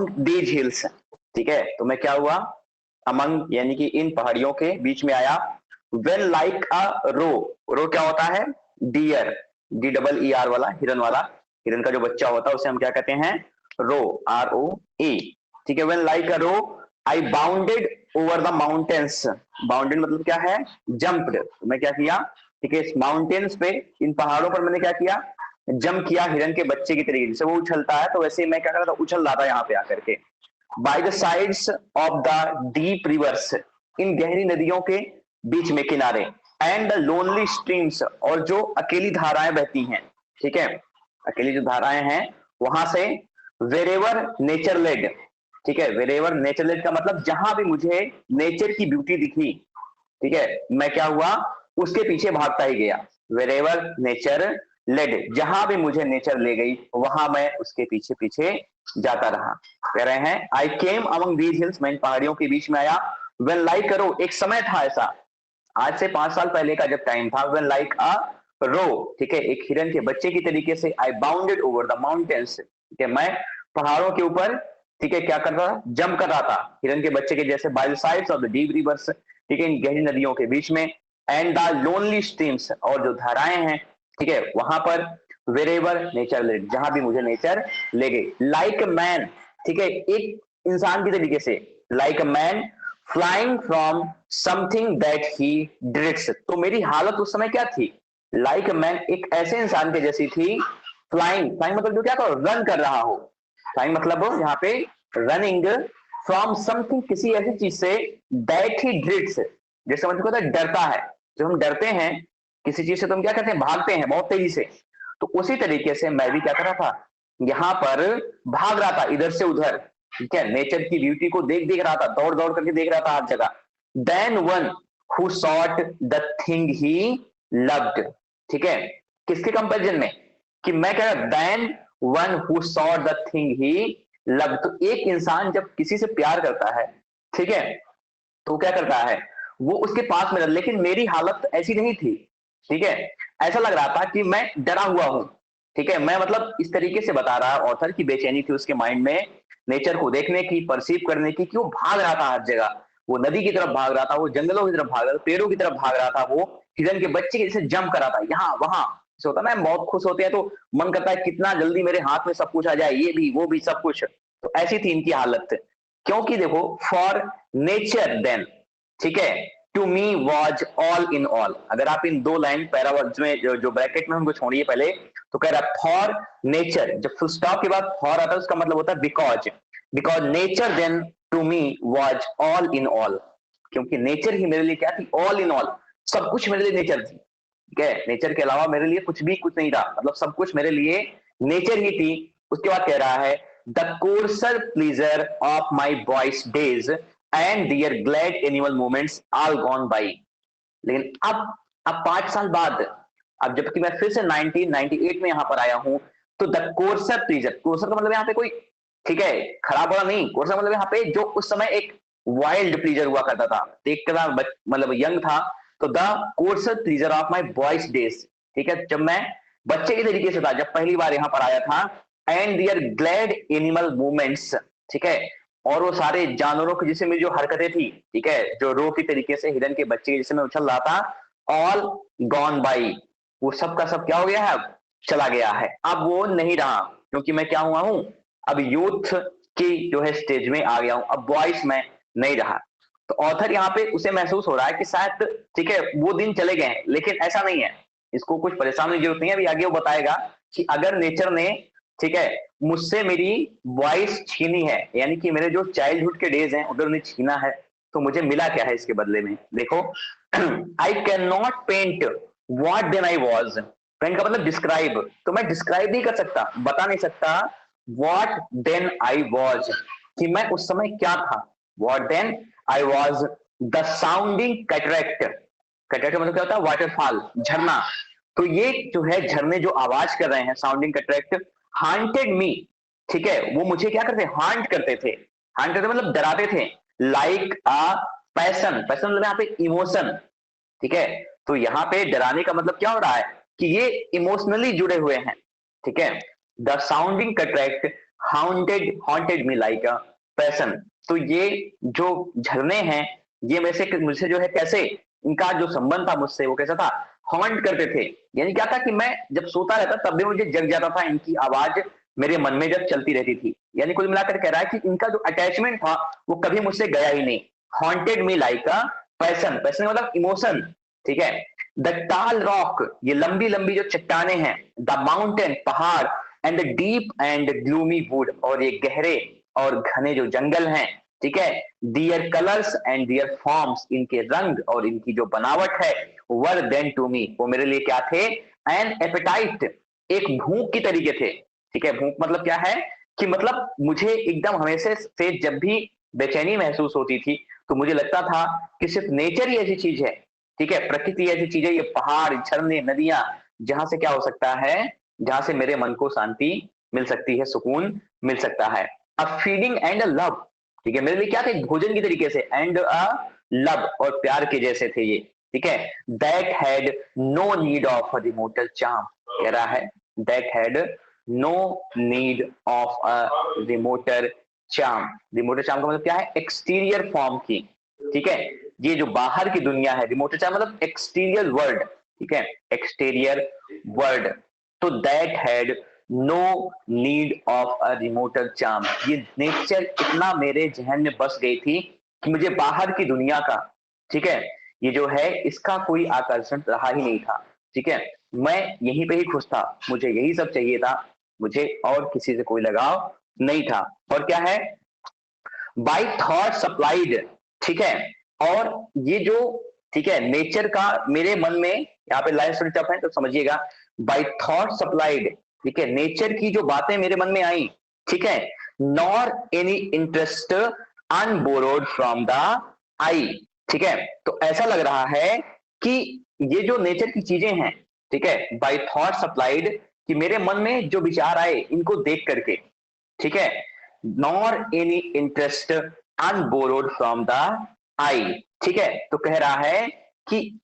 These hills, ठीक है। तो मैं क्या हुआ, अमंग यानी कि इन पहाड़ियों के बीच में आया। वेन लाइक अ रो, रो क्या होता है, डियर, DEER वाला, हिरन वाला, हिरन का जो बच्चा होता है उसे हम क्या कहते हैं, रो, ROE, ठीक है। When like a roe I bounded over the mountains, bounded मतलब क्या है, जंप्ड, तो मैं क्या किया, ठीक है, इस माउंटेन्स पे, इन पहाड़ों पर मैंने क्या किया, जंप किया, हिरन के बच्चे की तरीके से वो उछलता है तो वैसे ही मैं क्या कर रहा था, उछल रहा था यहाँ पे आकर के। By the sides of the deep rivers, इन गहरी नदियों के बीच में, किनारे, एंड द लोनली स्ट्रीम्स, और जो अकेली धाराएं बहती हैं, ठीक है, अकेली जो धाराएं हैं वहां से, वेरेवर नेचर लेड, ठीक है, वेरेवर नेचर लेड का मतलब जहां भी मुझे नेचर की ब्यूटी दिखी, ठीक है, मैं क्या हुआ, उसके पीछे भागता ही गया। वेरेवर नेचर लेड, जहां भी मुझे नेचर ले गई वहां मैं उसके पीछे पीछे जाता रहा। कह रहे हैं आई केम अमंग दीज हिल्स, मैं इन पहाड़ियों के बीच में आया। वेन लाइक करो, एक समय था ऐसा, आज से 5 साल पहले का जब टाइम था, वेन लाइक अ रो, ठीक है, एक हिरन के बच्चे की तरीके से, आई बाउंडेड ओवर द माउंटेन्स, ठीक है, मैं पहाड़ों के ऊपर, ठीक है, क्या कर रहा था, जंप कर रहा था, हिरन के बच्चे के जैसे, bye the sides of the deep reverse, ठीक है, इन गहरी नदियों के बीच में, एंड द लोनली स्ट्रीम्स, और जो धाराएं हैं, ठीक है, वहां पर, वेरेवर नेचर ले, जहां भी मुझे नेचर ले गई। लाइक मैन, ठीक है, एक इंसान की तरीके से, like man flying from something that he drifts, तो मेरी हालत उस समय क्या थी, लाइक मैन, एक ऐसे इंसान के जैसी थी, फ्लाइंग, फ्लाइंग मतलब जो क्या करो, रन कर रहा हो, फ्लाइंग मतलब यहाँ पे रनिंग फ्रॉम समथिंग, किसी ऐसी चीज से, दैट ही ड्रिट्स, जैसे मतलब होता है डरता है, जब हम डरते हैं किसी चीज से तो हम क्या करते हैं, भागते हैं बहुत तेजी से, तो उसी तरीके से मैं भी क्या कर रहा था, यहाँ पर भाग रहा था इधर से उधर, ठीक है, नेचर की ब्यूटी को देख देख रहा था, दौड़ दौड़ करके देख रहा था हर जगह। Then one who sought the thing he loved, ठीक है, किसके कंपैरिजन में, कि मैं कह रहा, then one who sought the thing he loved, तो एक इंसान जब किसी से प्यार करता है, ठीक है, तो क्या करता है, वो उसके पास में, लेकिन मेरी हालत ऐसी नहीं थी, ठीक है, ऐसा लग रहा था कि मैं डरा हुआ हूं, ठीक है, मैं मतलब इस तरीके से बता रहा ऑथर की बेचैनी थी उसके माइंड में, नेचर को देखने की, परसीव करने की, कि वो भाग रहा था हर जगह, वो नदी की तरफ भाग रहा था, वो जंगलों की तरफ भाग रहा था, पेड़ों की तरफ भाग रहा था, वो हिरन के बच्चे के जैसे जंप कर रहा था यहाँ वहां, जैसे होता ना, बहुत खुश होते हैं तो मन करता है कितना जल्दी मेरे हाथ में सब कुछ आ जाए, ये भी वो भी सब कुछ, तो ऐसी थी इनकी हालत। क्योंकि देखो, फॉर नेचर देन, ठीक है, to me was all in all, अगर आप इन दो लाइन पैरावर्ड्स में जो ब्रैकेट में हमको छोड़िए पहले, तो कह रहा है फॉर नेचर, जब फुल स्टॉप के बाद फॉर आता है उसका मतलब होता है because, because nature then to me was all in all, क्योंकि नेचर ही मेरे लिए क्या थी, ऑल इन ऑल, सब कुछ मेरे लिए नेचर थी, ठीक है, नेचर के अलावा मेरे लिए कुछ भी कुछ नहीं था, मतलब सब कुछ मेरे लिए नेचर ही थी। उसके बाद कह रहा है the coarser pleasures of my boyish days and their glad animal movements all gone by, लेकिन अब 5 साल बाद, अब जबकि मैं फिर से 1998 में यहां पर आया हूं, तो द कोर्सर प्लीजर, कोर्सर का मतलब यहाँ पे कोई, ठीक है, खराब वाला नहीं, कोर्सर मतलब यहाँ पे जो उस समय एक वाइल्ड प्लीजर हुआ करता था, देखता मतलब यंग था, तो the coarser pleasures of my boyish days, ठीक है, जब मैं बच्चे के तरीके से था, जब पहली बार यहां पर आया था, and their glad animal movements, ठीक है, और वो सारे जानवरों की जिसमें जो हरकतें थी, ठीक है, जो रो की तरीके से हिरन के बच्चे जिसमें मैं उछल रहा था, ऑल गॉन बाई, वो सब का सब क्या हो गया है, अब चला गया है, अब वो नहीं रहा, क्योंकि मैं क्या हुआ हूं, अब यूथ की जो है स्टेज में आ गया हूं, अब बॉयस में नहीं रहा। तो ऑथर यहाँ पे उसे महसूस हो रहा है कि शायद, ठीक है, वो दिन चले गए हैं, लेकिन ऐसा नहीं है, इसको कुछ परेशान होने की जरूरत नहीं है, अभी आगे वो बताएगा कि अगर नेचर ने, ठीक है, मुझसे मेरी वॉइस छीनी है, यानी कि मेरे जो चाइल्डहुड के डेज हैं उधर उन्हें छीना है, तो मुझे मिला क्या है इसके बदले में, देखो, I can not paint what then I was, paint का मतलब डिस्क्राइब, तो मैं डिस्क्राइब नहीं कर सकता, बता नहीं सकता, वॉट देन आई वॉज, कि मैं उस समय क्या था, what then I was the sounding cataract, cataract मतलब क्या होता है, वाटरफॉल, झरना, तो ये जो है झरने जो आवाज कर रहे हैं, साउंडिंग कैटरेक्ट, हांटेड मी, ठीक है, वो मुझे क्या करते, हांट करते थे, हांट करते मतलब डराते थे, लाइक अ पैशन, पैशन मतलब यहाँ पे इमोशन, ठीक है, तो यहाँ पे डराने का मतलब क्या हो रहा है, कि ये इमोशनली जुड़े हुए हैं, ठीक है, the sounding cataract haunted me like a person। तो ये जो झरने हैं ये मुझसे जो है कैसे, इनका जो संबंध था मुझसे वो कैसा था, हॉन्ट करते थे। यानी क्या था कि मैं जब सोता रहता तब भी मुझे जग जाता था, इनकी आवाज मेरे मन में जब चलती रहती थी। यानी कुल मिलाकर कह रहा है कि इनका जो अटैचमेंट था वो कभी मुझसे गया ही नहीं। हॉन्टेड मी लाइक अ पैसन, पैसन मतलब इमोशन, ठीक है। द टाल रॉक, ये लंबी लंबी जो चट्टाने हैं, द माउंटेन पहाड़, and the deep and gloomy would, और ये गहरे और घने जो जंगल हैं, ठीक है। दियर कलर्स एंड दियर फॉर्म्स, इनके रंग और इनकी जो बनावट है, वर देन टू मी, वो मेरे लिए क्या थे, एन एपेटाइट, एक भूख की तरीके थे। ठीक है, भूख मतलब क्या है कि मतलब मुझे एकदम हमेशा से जब भी बेचैनी महसूस होती थी तो मुझे लगता था कि सिर्फ नेचर ही ऐसी चीज है, ठीक है, प्रकृति ऐसी चीज है, ये पहाड़, झरने, नदियां, जहां से क्या हो सकता है, जहां से मेरे मन को शांति मिल सकती है, सुकून मिल सकता है। अ फीडिंग एंड अ लव, ठीक है, मेरे लिए क्या थे, भोजन की तरीके से, एंड अ लव, और प्यार के जैसे थे ये, ठीक है। That had no need of a remoter charm, कह रहा है that had no need of a remoter charm. Remoter charm का मतलब क्या है, एक्सटीरियर फॉर्म की, ठीक है, ये जो बाहर की दुनिया है, रिमोटर चार्म मतलब एक्सटीरियर वर्ल्ड, ठीक है, एक्सटीरियर वर्ल्ड। तो that had no need of a remoter charm, ये नेचर इतना मेरे जहन में बस गई थी कि मुझे बाहर की दुनिया का, ठीक है, ये जो है इसका कोई आकर्षण रहा ही नहीं था, ठीक है। मैं यहीं पे ही खुश था, मुझे यही सब चाहिए था, मुझे और किसी से कोई लगाव नहीं था। और क्या है, बाई थॉट सप्लाइड, ठीक है। और ये जो, ठीक है, नेचर का मेरे मन में, यहाँ पे लाइन थोड़ी टफ है तो समझिएगा, बाई थॉट सप्लाइड, ठीक है, नेचर की जो बातें मेरे मन में आई, ठीक है, nor any interest unborrowed from the eye, ठीक है। तो ऐसा लग रहा है कि ये जो नेचर की चीजें हैं, ठीक है, बाई थॉट सप्लाइड, कि मेरे मन में जो विचार आए इनको देख करके, ठीक है, nor any interest unborrowed from the eye, ठीक है। तो कह रहा है कि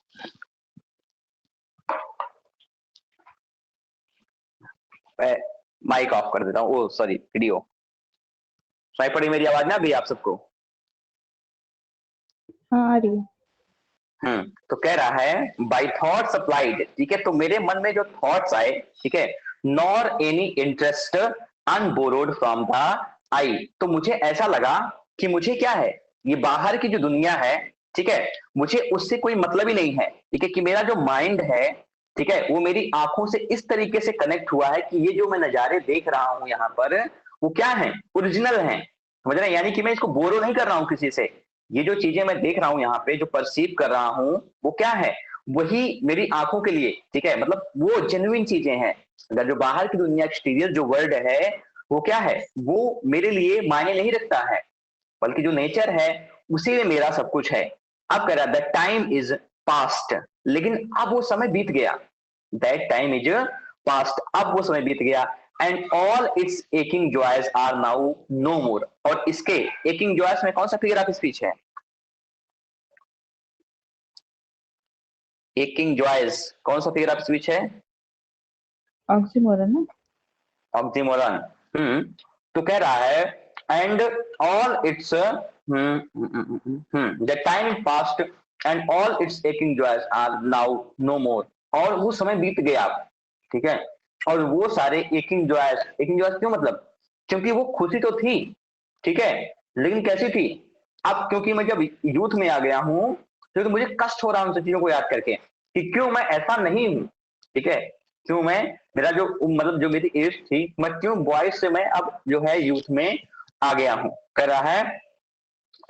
माइक ऑफ कर देता हूं, ओ सॉरी, वीडियो सुनाई पड़ी मेरी आवाज ना भी आप सबको? हाँ आ रही है। तो कह रहा है बाई थॉट सप्लाइड, ठीक है, तो मेरे मन में जो थॉट्स आए, ठीक है, nor any interest unborrowed from the eye, तो मुझे ऐसा लगा कि मुझे क्या है, ये बाहर की जो दुनिया है, ठीक है, मुझे उससे कोई मतलब ही नहीं है, ठीक है, कि मेरा जो माइंड है, ठीक है, वो मेरी आंखों से इस तरीके से कनेक्ट हुआ है कि ये जो मैं नजारे देख रहा हूं यहाँ पर, वो क्या है, ओरिजिनल है, समझ रहे हैं, यानी कि मैं इसको बोरो नहीं कर रहा हूं किसी से। ये जो चीजें मैं देख रहा हूं यहाँ पे, जो परसीव कर रहा हूं, वो क्या है, वही मेरी आंखों के लिए, ठीक है, मतलब वो जेन्युइन चीजें हैं। अगर जो बाहर की दुनिया, एक्सटीरियर जो वर्ल्ड है, वो क्या है, वो मेरे लिए मायने नहीं रखता है, बल्कि जो नेचर है उसी में मेरा सब कुछ है। अब कह रहा द टाइम इज पास्ट, लेकिन अब वो समय बीत गया, दैट टाइम इज पास्ट, अब वो समय बीत गया, and all its aching joys are now no more, और इसके एकिंग जॉयज में कौन सा फिगर ऑफ स्पीच है, एकिंग जॉयज कौन सा फिगर ऑफ स्पीच है, ऑक्सीमोरन ना। ऑक्सीमोरन। तो कह रहा है and all its the time past and all its aching joys are now no more, और वो समय बीत गया, ठीक है, और वो सारे एकिंग जॉयज क्यों, मतलब क्योंकि वो खुशी तो थी, ठीक है, लेकिन कैसी थी, अब क्योंकि मैं जब यूथ में आ गया हूं, क्योंकि मुझे कष्ट हो रहा है उन सब चीजों को याद करके कि क्यों मैं ऐसा नहीं हूं, ठीक है, क्यों मैं, मेरा जो मतलब जो मेरी एज थी, मैं क्यों बॉयज से मैं अब जो है यूथ में आ गया हूं, कह रहा है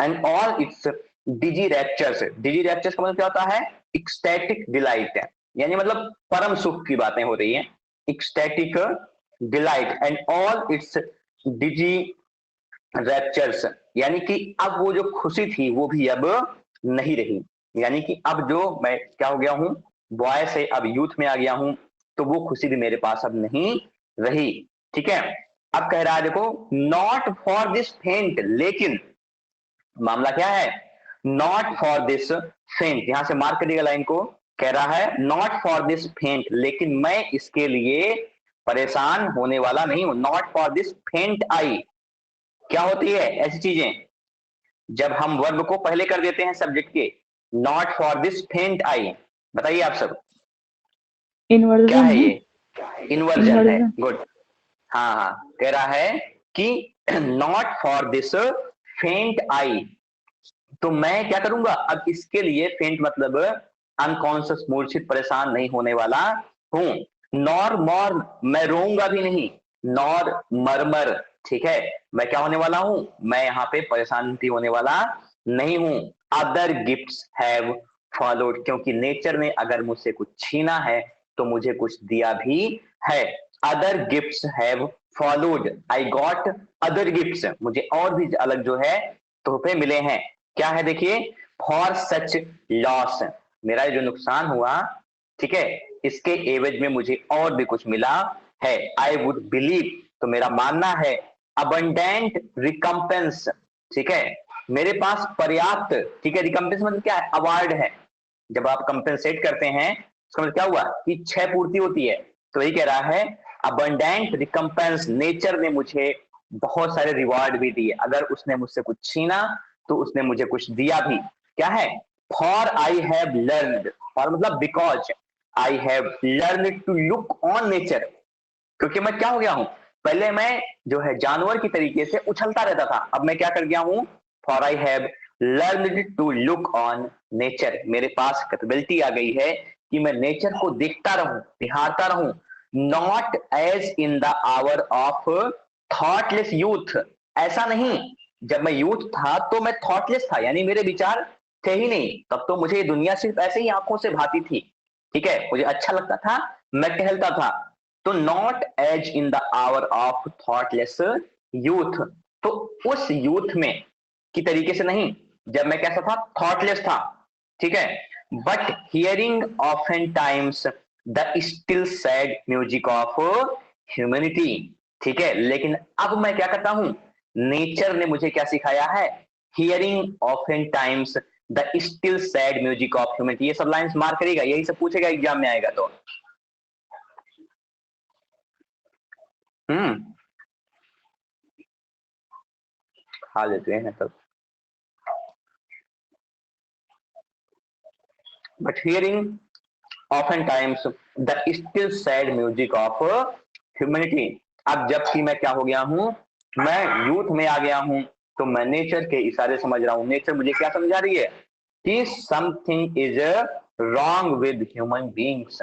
and all its dizzy raptures का मतलब क्या होता है, एक्सटैटिक डिलाइट है, यानी मतलब परम सुख की बातें हो रही है, ecstatic delight, and all its dizzy raptures, यानी कि अब वो जो खुशी थी वो भी अब नहीं रही, यानी कि अब जो मैं क्या हो गया हूं, बॉय से अब यूथ में आ गया हूं, तो वो खुशी भी मेरे पास अब नहीं रही, ठीक है। अब कह रहा है देखो, नॉट फॉर दिस फेंट, लेकिन मामला क्या है, नॉट फॉर दिस फेंट, यहां से मार्क करिएगा लाइन को, कह रहा है नॉट फॉर दिस फेंट, लेकिन मैं इसके लिए परेशान होने वाला नहीं हूं, नॉट फॉर दिस फेंट आई। क्या होती है ऐसी चीजें जब हम वर्ब को पहले कर देते हैं सब्जेक्ट के, नॉट फॉर दिस फेंट आई। बताइए आप सब क्या इन्वर्जन है है। ये? इन्वर्जन है, इन्वर्जन। गुड। हाँ हाँ, कह रहा है कि नॉट फॉर दिस फेंट आई। तो मैं क्या करूंगा अब इसके लिए, फेंट मतलब अनकॉन्शियस, मूर्छित, परेशान नहीं होने वाला हूं। नॉर मॉर, मैं रोऊंगा भी नहीं, नॉर मरमर, ठीक है, मैं क्या होने वाला हूं, मैं यहाँ पे परेशान भी होने वाला नहीं हूं। अदर गिफ्ट्स हैव फॉलोड, क्योंकि नेचर ने अगर मुझसे कुछ छीना है तो मुझे कुछ दिया भी है। Other gifts have followed, I got other gifts, मुझे और भी अलग जो है तोहफे मिले हैं। क्या है देखिए, फॉर सच लॉस, मेरा जो नुकसान हुआ, ठीक है, इसके एवज में मुझे और भी कुछ मिला है। आई वुड बिलीव, तो मेरा मानना है। अबंडेंट रिकम्पेंस, ठीक है, मेरे पास पर्याप्त, ठीक है, रिकम्पेंस मतलब क्या है, अवार्ड है। जब आप कंपेंसेट करते हैं इसका मतलब क्या हुआ कि क्षय पूर्ति होती है। तो यही कह रहा है, अबंडेंट रिकम्पेंस, नेचर ने मुझे बहुत सारे रिवार्ड भी दिए। अगर उसने मुझसे कुछ छीना तो उसने मुझे कुछ दिया भी। क्या है, for I have learned, for मतलब because I have learn to look on nature, क्योंकि मैं क्या हो गया हूं, पहले मैं जो है जानवर की तरीके से उछलता रहता था, अब मैं क्या कर गया हूं, for I have learn to look on nature, मेरे पास कैपेबिलिटी आ गई है कि मैं नेचर को देखता रहूं, निहारता रहूं। Not as in the hour of thoughtless youth, ऐसा नहीं, जब मैं यूथ था तो मैं थॉटलेस था, यानी मेरे विचार थे ही नहीं, तब तो मुझे ये दुनिया सिर्फ ऐसे ही आंखों से भाती थी, ठीक है, मुझे अच्छा लगता था, मैं टहलता था। तो not as in the hour of thoughtless youth, तो उस यूथ में की तरीके से नहीं जब मैं कैसा था, थॉटलेस था, ठीक है। But hearing often times the still sad music of humanity, ठीक है, लेकिन अब मैं क्या करता हूं, नेचर ने मुझे क्या सिखाया है, hearing often times the still sad music of humanity. ये सब लाइंस मार्क करेगा, यही सब पूछेगा एग्जाम में आएगा तो। हम्म, खा लेते हैं तब। But hearing often times the still sad music of humanity. अब जबकि मैं क्या हो गया हूं, मैं यूथ में आ गया हूं, तो मैं नेचर के इशारे समझ रहा हूं। नेचर मुझे क्या समझा रही है कि something is wrong with human beings,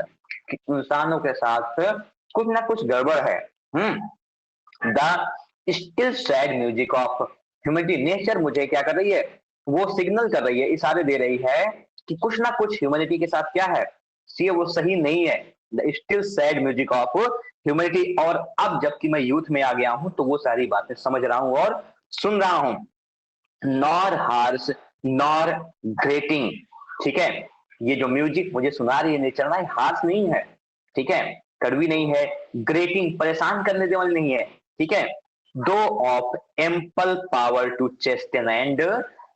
इंसानों के साथ कुछ ना कुछ गड़बड़ है। The still sad music of humanity, nature मुझे क्या कर रही है, वो सिग्नल कर रही है, इशारे दे रही है कि कुछ ना कुछ ह्यूमैनिटी के साथ क्या है, सी वो सही नहीं है। The still sad music of humanity. और अब जबकि मैं यूथ में आ गया हूं तो वो सारी बातें समझ रहा हूं और सुन रहा हूं। नॉर हार्स नॉर ग्रेटिंग, ठीक है, ये जो म्यूजिक मुझे सुना रही है नेचर ना, हार्स नहीं है, ठीक है, कड़वी नहीं है, ग्रेटिंग परेशान करने वाली नहीं है, ठीक है। Though of ample power to chasten and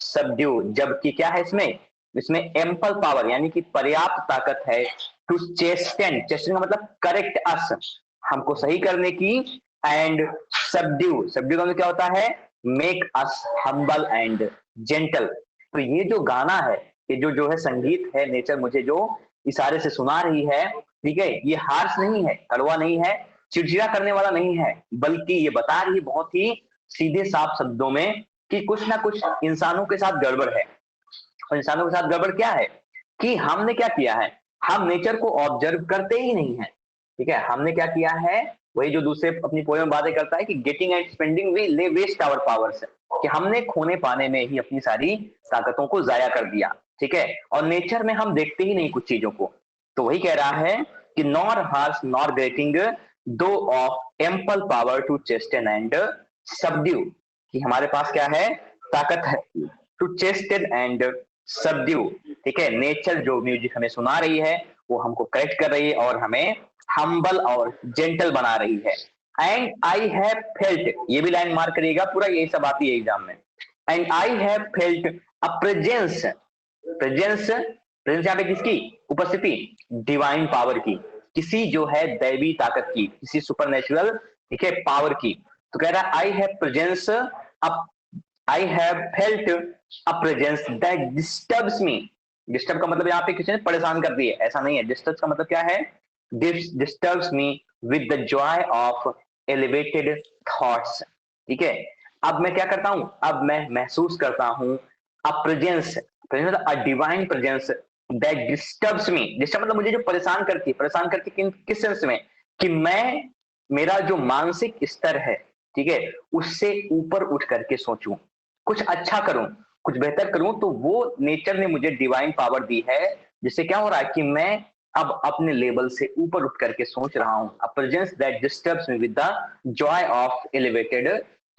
subdue, जबकि क्या है इसमें, इसमें एम्पल पावर यानी कि पर्याप्त ताकत है, टू चेस्टन, चेस्टन का मतलब करेक्ट अस, हमको सही करने की, एंड सबड्यू, सबड्यू का मतलब क्या होता है, make us humble and gentle. तो ये जो गाना है, ये जो है संगीत है, नेचर मुझे जो इशारे से सुना रही है, ठीक है, ये हार्श नहीं है, कड़वा नहीं है, चिड़चिड़ा करने वाला नहीं है, बल्कि ये बता रही है बहुत ही सीधे साफ शब्दों में कि कुछ ना कुछ इंसानों के साथ गड़बड़ है। और इंसानों के साथ गड़बड़ क्या है कि हमने क्या किया है, हम नेचर को ऑब्जर्व करते ही नहीं है, ठीक है, हमने क्या किया है, वही जो दूसरे अपनी पोएम में बातें करता है कि गेटिंग एंड स्पेंडिंग वी ले वेस्ट आवर पावर्स, कि हमने खोने पाने में ही अपनी सारी ताकतों को जाया कर दिया, ठीक है, और नेचर में हम देखते ही नहीं कुछ चीजों को। तो वही कह रहा है कि nor harsh nor grating, though of ample power to chasten and subdue, कि हमारे पास क्या है, ताकत है, टू चेस्टन एंड सबड्यू, ठीक है, नेचर जो म्यूजिक हमें सुना रही है वो हमको करेक्ट कर रही है और हमें हम्बल और जेंटल बना रही है। एंड आई हैव फेल्ट, ये भी लाइन मार्क करिएगा, पूरा यही सब आती है एग्जाम में। And I have felt a presence, presence, presence यहाँ पे किसकी उपस्थिति, डिवाइन पावर की, किसी जो है दैवी ताकत की, किसी सुपरनेचुरल, ठीक है, पावर की। तो कह रहा है I have presence I have felt a presence that disturbs me. Disturb का मतलब यहाँ पे किसी ने परेशान कर दिया, ऐसा नहीं है। डिस्टर्ब का मतलब क्या है? Disturbs me with the Joy of elevated thoughts. ठीक है, अब मैं क्या करता हूं, अब मैं महसूस करता हूं a presence, a divine presence that disturbs me. Disturb मतलब मुझे जो परेशान करती है, परेशान करती किस सेंस में, कि मैं, मेरा जो मानसिक स्तर है, ठीक है, उससे ऊपर उठ करके सोचूं, कुछ अच्छा करूं, कुछ बेहतर करूं। तो वो नेचर ने मुझे डिवाइन पावर दी है, जिससे क्या हो रहा है कि मैं अब अपने लेवल से ऊपर उठ करके सोच रहा हूं। A presence that disturbs me with the Joy of elevated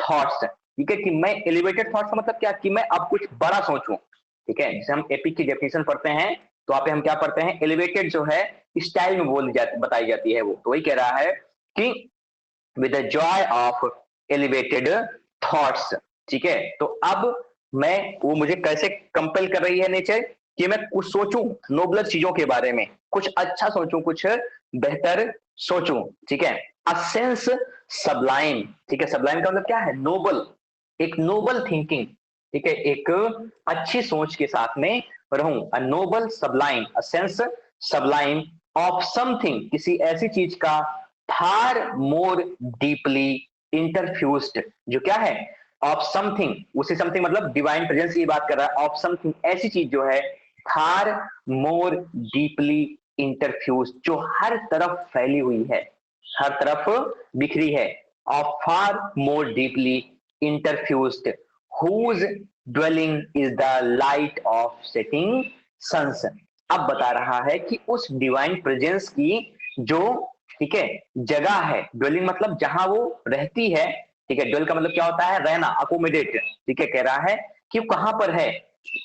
thoughts. ठीक है, कि मैं एलिवेटेड थॉट्स का मतलब क्या, कि मैं अब कुछ बड़ा सोचूं। ठीक है, जैसे हम एपिक की डेफिनेशन पढ़ते हैं, तो वहां पे हम क्या पढ़ते हैं, एलिवेटेड जो है स्टाइल में बोली जाती, बताई जाती है। वो तो वही कह रहा है कि with the Joy of elevated thoughts. ठीक है, तो अब मैं, वो मुझे कैसे कंपेल कर रही है नेचर, कि मैं कुछ सोचूं नोबलर चीजों के बारे में, कुछ अच्छा सोचूं, कुछ बेहतर सोचूं। ठीक है, अ सेंस सबलाइन। ठीक है, सबलाइन का मतलब क्या है, नोबल, एक नोबल थिंकिंग। ठीक है, एक अच्छी सोच के साथ में रहूं। अ Nobel सबलाइन, a sense सबलाइन of something, किसी ऐसी चीज का फार मोर डीपली इंटरफ्यूज्ड, जो क्या है, ऑफ समथिंग, उसी समथिंग मतलब डिवाइन प्रेजेंस की बात कर रहा है। ऑफ समथिंग, ऐसी चीज जो है फार मोर डीपली इंटरफ्यूज, जो हर तरफ फैली हुई है, हर तरफ बिखरी है। Of far more deeply interfused whose dwelling is the light of setting suns. अब बता रहा है कि उस डिवाइन प्रेजेंस की जो, ठीक है, जगह है, ड्वेलिंग मतलब जहां वो रहती है। ठीक है, ड्वेल का मतलब क्या होता है, रहना, अकोमोडेट। ठीक है, कह रहा है कि वो कहां पर है,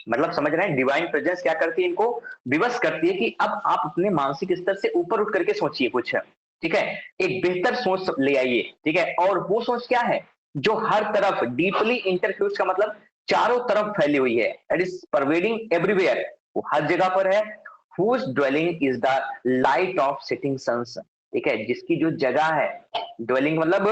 मतलब समझ रहे हैं, डिवाइन प्रेजेंस क्या करती है, इनको विवश करती है कि अब आप अपने मानसिक स्तर से ऊपर उठ करके सोचिए कुछ। ठीक है, एक बेहतर सोच ले आइए। ठीक है, और वो सोच क्या है, जो हर तरफ डीपली इंटरफ्यूज का मतलब चारों तरफ फैली हुई है, दैट इज परवेडिंग एवरीवेयर, वो हर जगह पर है। Whose dwelling is the light of setting suns. ठीक है, जिसकी जो जगह है, ड्वेलिंग मतलब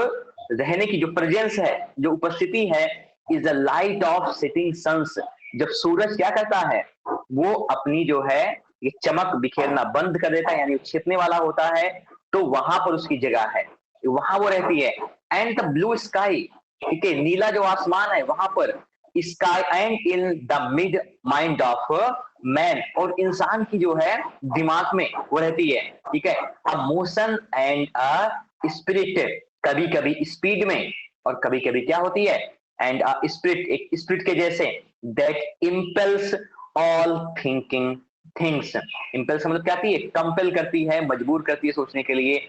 रहने की, जो प्रेजेंस है, जो उपस्थिति है, is the light of setting suns. जब सूरज क्या करता है, वो अपनी जो है ये चमक बिखेरना बंद कर देता है, यानी छिपने वाला होता है, तो वहां पर उसकी जगह है, वहां वो रहती है। एंड द ब्लू स्काई, ठीक है, नीला जो आसमान है, वहां पर sky, and in the mid mind of man, और इंसान की जो है दिमाग में वो रहती है। ठीक है, a motion and a spirit, कभी कभी स्पीड में और कभी कभी क्या होती है, एंड अ स्पिरिट, एक स्पिरिट के जैसे, that impulse all thinking things. Impulse मतलब क्या आती है, कंपेल करती है, मजबूर करती है सोचने के लिए।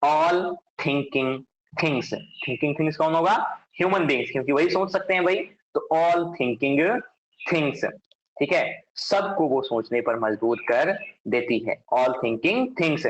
All thinking things, thinking things कौन होगा, ह्यूमन बींग्स, क्योंकि वही सोच सकते हैं भाई। तो ऑल थिंकिंग थिंग्स, ठीक है, सबको वो सोचने पर मजबूर कर देती है। All thinking things,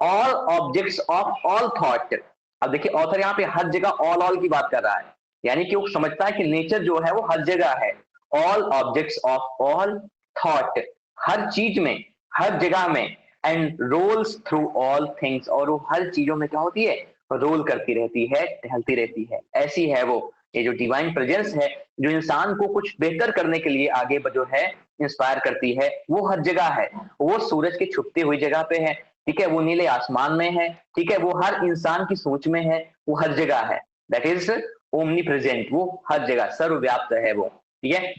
all objects of all thought. अब देखिए ऑथर यहाँ पे हर जगह ऑल की बात कर रहा है, यानी कि वो समझता है कि नेचर जो है वो हर जगह है। All objects of all thought, हर चीज में, हर जगह में। And rolls through all things, और वो हर चीजों में क्या होती है, रोल करती रहती है, टहलती रहती है। ऐसी है वो, ये जो डिवाइन प्रेजेंस है, जो इंसान को कुछ बेहतर करने के लिए आगे जो है इंस्पायर करती है, वो हर जगह है। वो सूरज के छुपती हुई जगह पे है, ठीक है, वो नीले आसमान में है, ठीक है, वो हर इंसान की सोच में है, वो हर जगह है। दैट इज ओमनी प्रेजेंट, वो हर जगह सर्वव्याप्त है वो। ठीक है,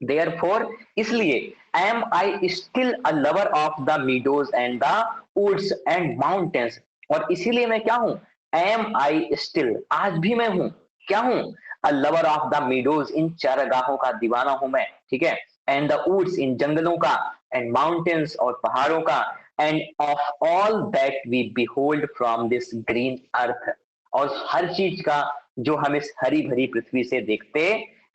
Therefore, इसलिए am I still a lover of the meadows and the woods and mountains, और इसीलिए मैं क्या हूं, am I still, आज भी मैं हूं, क्या हूं, a lover of the meadows, इन चारागाहों का दीवाना हूं मैं। ठीक है, and the woods, इन जंगलों का, and mountains, और पहाड़ों का, and of all that we behold from this green earth, और हर चीज का जो हम इस हरी भरी पृथ्वी से देखते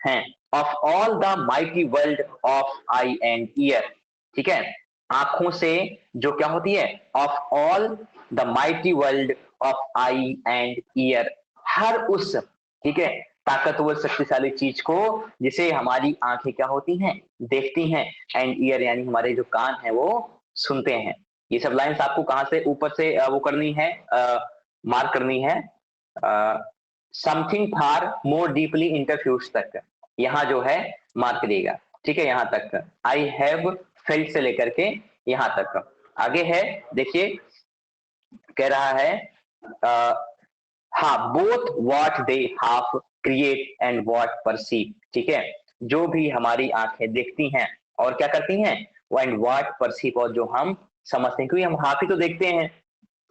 हैं। Of all the mighty world of eye and ear, ठीक है, आंखों से जो क्या होती है, of all the mighty world of eye and ear, हर उस, ठीक है, ताकतवर शक्तिशाली चीज को जिसे हमारी आंखें क्या होती हैं, देखती हैं, एंड ईयर यानी हमारे जो कान है वो सुनते हैं। ये सब लाइंस आपको कहां से ऊपर से वो करनी है, मार्क करनी है, समथिंग फार मोर डीपली इंटरफ्यूज तक, यहाँ जो है मार्क देगा, ठीक है, यहाँ तक आई हैव फेल्ट से लेकर के यहाँ तक। आगे है देखिए, कह रहा है हाँ, both what they half create and what perceive, ठीक है, जो भी हमारी आंखें देखती हैं और क्या करती हैं, वो एंड व्हाट परसीव, और जो हम समझते हैं, क्योंकि हम हाफ ही तो देखते हैं,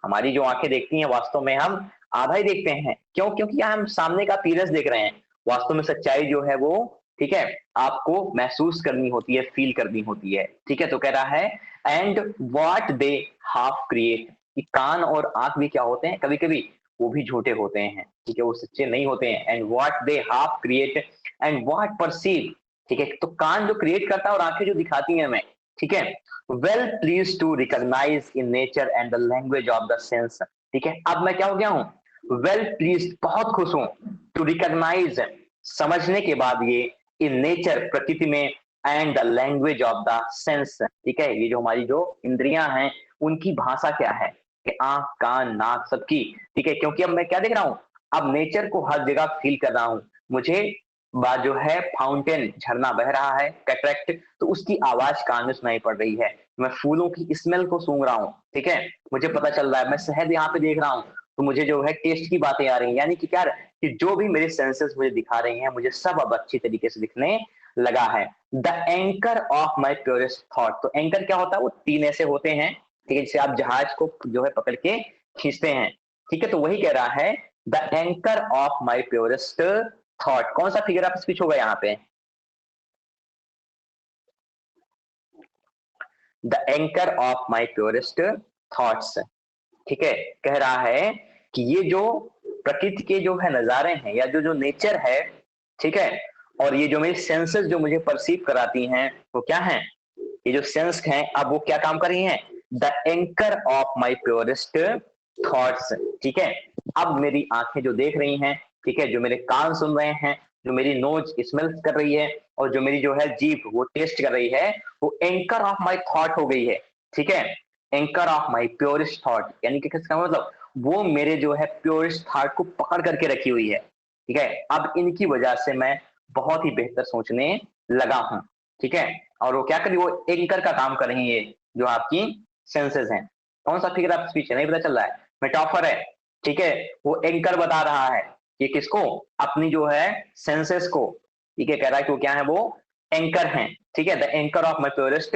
हमारी जो आंखें देखती हैं वास्तव में हम आधा ही देखते हैं, क्यों, क्योंकि यहाँ हम सामने का अपीयरेंस देख रहे हैं, वास्तव में सच्चाई जो है वो, ठीक है, आपको महसूस करनी होती है, फील करनी होती है, ठीक है। तो कह रहा है and what they half create, कि कान और आंख भी क्या होते हैं, कभी कभी वो भी झूठे होते हैं, ठीक है, वो सच्चे नहीं होते हैं, and what they half create and what perceive, ठीक है, तो कान जो क्रिएट करता है और आंखें जो दिखाती हैं हमें, ठीक है, well pleased to recognise in nature and the language of the sense, ठीक है, अब मैं क्या हो गया हूं, वेल प्लीज, बहुत खुश हूं, टू रिकॉग्नाइज, समझने के बाद ये, इन नेचर, प्रकृति में, and the language of the sense, ठीक है, ये जो हमारी जो इंद्रियां हैं उनकी भाषा क्या है, कि आंख कान नाक सबकी, ठीक है, क्योंकि अब मैं क्या देख रहा हूं, अब नेचर को हर जगह फील कर रहा हूं, मुझे बात जो है फाउंटेन, झरना बह रहा है, कैटरेक्ट, तो उसकी आवाज कान में सुनाई पड़ रही है, मैं फूलों की स्मेल को सूंघ रहा हूं, ठीक है, मुझे पता चल रहा है, मैं शहद यहाँ पे देख रहा हूं, तो मुझे जो है टेस्ट की बातें आ रही हैं, यानी कि क्या, कि जो भी मेरे सेंसेस मुझे दिखा रही हैं, मुझे सब अब अच्छी तरीके से दिखने लगा है। The anchor of my purest thought, तो एंकर क्या होता है, वो तीन ऐसे होते हैं, ठीक है, जिसे आप जहाज को जो है पकड़ के खींचते हैं, ठीक है, तो वही कह रहा है the anchor of my purest thought, कौन सा फिगर ऑफ स्पीच होगा यहाँ पे, the anchor of my purest thoughts, ठीक है, कह रहा है कि ये जो प्रकृति के जो है नजारे हैं, या जो जो नेचर है, ठीक है, और ये जो मेरी सेंसेस जो मुझे परसीव कराती हैं, वो क्या है, ये जो सेंस हैं, अब वो क्या काम कर रही हैं, the anchor of my purest thoughts, ठीक है, अब मेरी आंखें जो देख रही हैं, ठीक है, जो मेरे कान सुन रहे हैं, जो मेरी नोज स्मेल कर रही है, और जो मेरी जो है जीभ वो टेस्ट कर रही है, वो एंकर ऑफ माई थॉट हो गई है, ठीक है, anchor of my purest thought, यानी कि किसका मतलब, वो मेरे जो है प्योरेस्ट थॉट को पकड़ करके रखी हुई है, ठीक है, अब इनकी वजह से मैं बहुत ही बेहतर सोचने लगा हूं, ठीक है, और वो क्या करी, वो एंकर का काम कर रही है, जो आपकी सेंसेस हैं, कौन सा फिगर ऑफ स्पीच है, नहीं पता चल रहा है, मेटाफर है, ठीक है, वो एंकर बता रहा है कि किसको, अपनी जो है सेंसेस को, ठीक है, कह रहा है कि वो क्या है, वो एंकर हैं, ठीक है, the anchor of my purest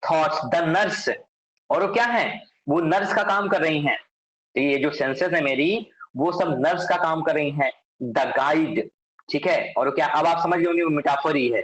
thoughts, the nurse, और वो क्या है, वो नर्स का काम कर रही हैं, तो ये जो सेंसेस है मेरी, वो सब नर्स का काम कर रही हैं, द गाइड, ठीक है, और क्या, अब आप समझ गए वो मेटाफर ही है,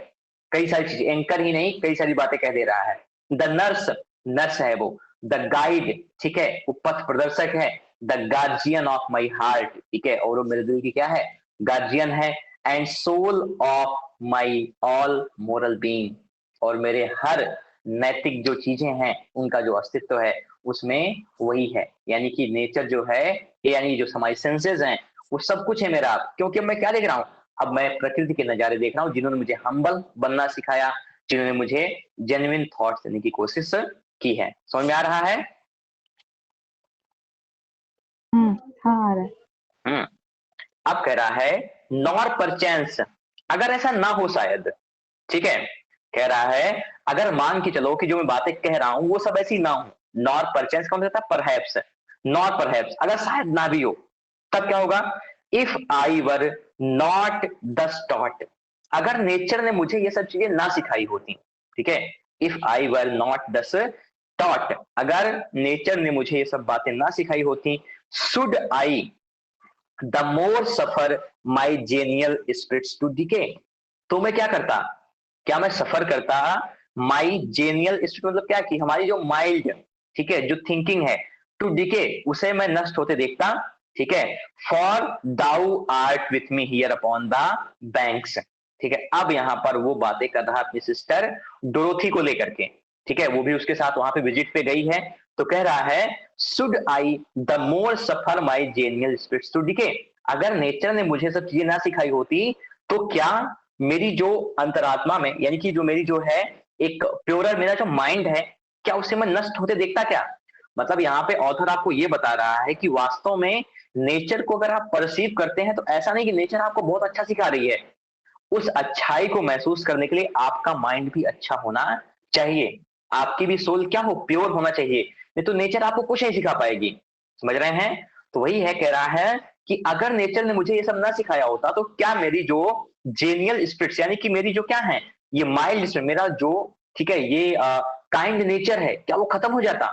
कई सारी चीजें, एंकर ही नहीं कई सारी बातें कह दे रहा है, द नर्स, नर्स है वो, द गाइड, ठीक है, वो पथ प्रदर्शक है, the guardian of my heart, ठीक है, और वो मेरे दिल की क्या है, गार्जियन है, and soul of my all moral being, और मेरे हर नैतिक जो चीजें हैं उनका जो अस्तित्व है उसमें वही है, यानी कि नेचर जो है, यानी जो हमारी सेंसेस हैं, वो सब कुछ है मेरा, क्योंकि अब मैं क्या देख रहा हूँ, अब मैं प्रकृति के नजारे देख रहा हूँ, जिन्होंने मुझे हम्बल बनना सिखाया, जिन्होंने मुझे जेन्युइन थॉट्स देने की कोशिश की है, समझ में आ रहा है, हाँ आ रहा है। अब कह रहा है नॉर परचेंस, अगर ऐसा ना हो शायद, ठीक है, कह रहा है अगर मान के चलो कि जो मैं बातें कह रहा हूं वो सब ऐसी ना हो, नॉर परचेंस कौन सा, परहैप्स, नॉर परहैप्स, अगर शायद ना भी हो, तब क्या होगा, if I were not thus taught, अगर नेचर ने मुझे ये सब चीजें ना सिखाई होती, ठीक है, if I were not thus taught, अगर नेचर ने मुझे ये सब बातें ना सिखाई होती, should I the more suffer my genial spirits to decay, तो मैं क्या करता, क्या मैं सफर करता माई जेनियल स्पिरिट, मतलब क्या, कि हमारी जो माइल्ड, ठीक है, जो थिंकिंग है, टू डिके, उसे मैं नष्ट होते देखता, ठीक है, for thou art with me here upon the banks, ठीक है, अब यहां पर वो बातें कर रहा अपनी सिस्टर डोरोथी को लेकर के, ठीक है, वो भी उसके साथ वहां पे विजिट पे गई है, तो कह रहा है should I the more suffer my genial spirits to decay, अगर नेचर ने मुझे सब चीजें ना सिखाई होती, तो क्या मेरी जो अंतरात्मा में, यानी कि जो मेरी जो है एक प्योरर मेरा जो माइंड है, क्या उसे मैं नष्ट होते देखता क्या, मतलब यहाँ पे ऑथर आपको ये बता रहा है कि वास्तव में नेचर को अगर आप परसीव करते हैं तो ऐसा नहीं कि नेचर आपको बहुत अच्छा सिखा रही है। उस अच्छाई को महसूस करने के लिए आपका माइंड भी अच्छा होना चाहिए। आपकी भी सोल क्या हो, प्योर होना चाहिए। नहीं तो नेचर आपको कुछ नहीं सिखा पाएगी। समझ रहे हैं? तो वही है, कह रहा है कि अगर नेचर ने मुझे ये सब ना सिखाया होता तो क्या मेरी जो जेनियल स्पिरिट्स यानी कि मेरी जो क्या है, ये माइल्ड स्पिरिट मेरा जो, ठीक है, ये काइंड नेचर है, क्या वो खत्म हो जाता?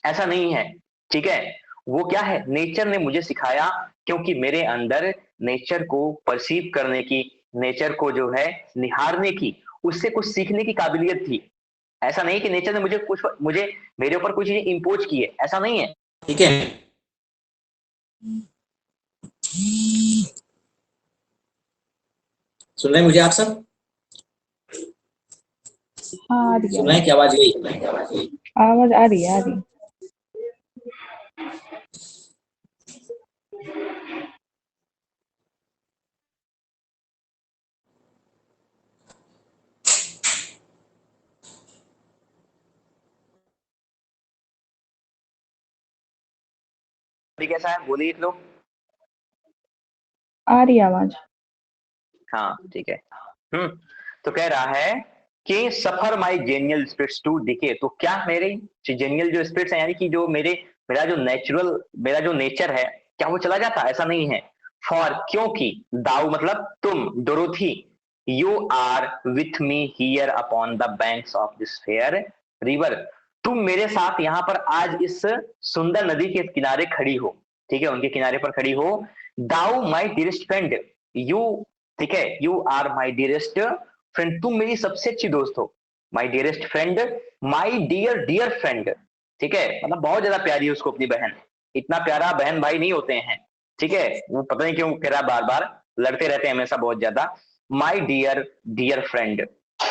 ऐसा नहीं है। ठीक है? वो क्या है, नेचर ने मुझे सिखाया, क्योंकि मेरे अंदर नेचर को परसीव करने की, नेचर को जो है निहारने की, उससे कुछ सीखने की काबिलियत थी। ऐसा नहीं कि नेचर ने मुझे मेरे ऊपर कुछ चीजें इम्पोज की है, ऐसा नहीं है। ठीक है? सुन रहे हैं मुझे आप सब? हाँ आ रही है सुन रहे हैं कि आवाज गई? आवाज आ रही है आ रही है। अभी कैसा है, बोलिए एक लोग। आ रही है आवाज। हाँ ठीक है। तो कह रहा है कि सफर my genial spirits to decay, तो क्या मेरे जेनियल जो स्पिरिट्स है, यानी कि जो मेरा जो नेचुरल, मेरा जो नेचर है, क्या वो चला जाता? ऐसा नहीं है। फॉर, क्योंकि, दाऊ मतलब तुम, Dorothy, you are with me here upon the banks of this fair river, तुम मेरे साथ यहाँ पर आज इस सुंदर नदी के किनारे खड़ी हो। ठीक है, उनके किनारे पर खड़ी हो। Thou my dearest friend, you, ठीक है, you are my dearest friend, तुम मेरी सबसे अच्छी दोस्त हो। My dearest friend, my dear dear friend. ठीक है, मतलब बहुत ज्यादा प्यारी है उसको अपनी बहन। इतना प्यारा बहन भाई नहीं होते हैं। ठीक है, वो पता नहीं क्यों कह रहा, बार बार लड़ते रहते हैं हमेशा बहुत ज्यादा। माई डियर डियर फ्रेंड,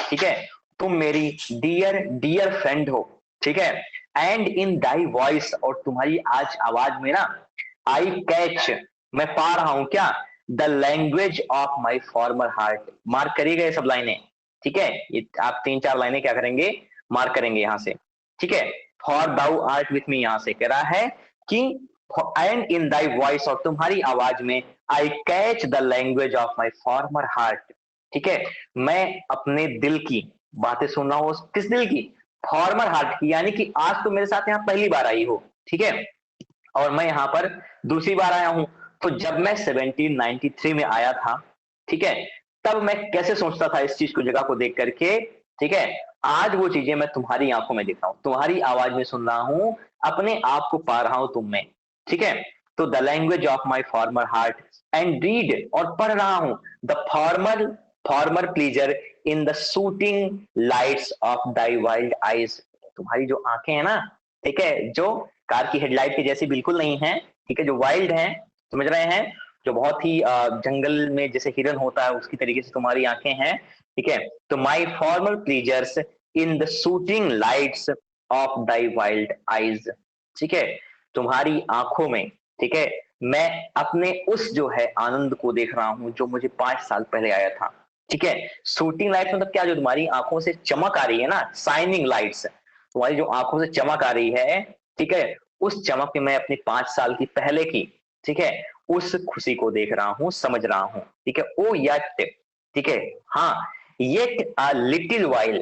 ठीक है, तुम मेरी डियर डियर फ्रेंड हो। ठीक है, एंड इन दाई वॉइस, और तुम्हारी आज आवाज में ना, आई कैच, मैं पा रहा हूं क्या, the language of my farmer heart. Mark करिएगा ये सब लाइनें। ठीक है, ये आप 3-4 लाइनें क्या करेंगे, मार्क करेंगे यहां से। ठीक है, for thou art with me, यहां से कह रहा है कि एंड इन दाई वॉइस, और तुम्हारी आवाज में, I catch the language of my farmer heart. ठीक है, मैं अपने दिल की बातें सुन रहा हूं। किस दिल की? फॉर्मर हार्ट की, यानी कि आज तो मेरे साथ यहाँ पहली बार आई हो। ठीक है, और मैं यहाँ पर दूसरी बार आया हूं। तो जब मैं 1793 में आया था, ठीक है, तब मैं कैसे सोचता था इस चीज को, जगह को देख करके। ठीक है, आज वो चीजें मैं तुम्हारी आंखों में देख रहा हूं, तुम्हारी आवाज में सुन रहा हूं, अपने आप को पा रहा हूं तुम में। ठीक है, तो the language of my farmer heart, and read, और पढ़ रहा हूं, the former former pleaser in the shooting lights of thy wild eyes. तुम्हारी जो आंखें हैं ना, ठीक है, जो कार की हेडलाइट के जैसी बिल्कुल नहीं है। ठीक है, जो वाइल्ड है, समझ रहे हैं, जो बहुत ही जंगल में जैसे हिरन होता है उसकी तरीके से तुम्हारी आंखें हैं। ठीक है, तो my former pleasures in the shooting lights of thy wild eyes. ठीक है, तुम्हारी आंखों में, ठीक है, मैं अपने उस जो है आनंद को देख रहा हूं जो मुझे 5 साल पहले आया था। ठीक है, शूटिंग लाइट्स मतलब क्या, जो तुम्हारी आंखों से चमक आ रही है ना, शाइनिंग लाइट्स, तुम्हारी जो आंखों से चमक आ रही है, ठीक है, उस चमक में मैं अपने 5 साल की पहले की, ठीक है, उस खुशी को देख रहा हूं, समझ रहा हूं। ठीक है, ओ यट, ठीक है, हाँ, येट अ लिटिल वाइल,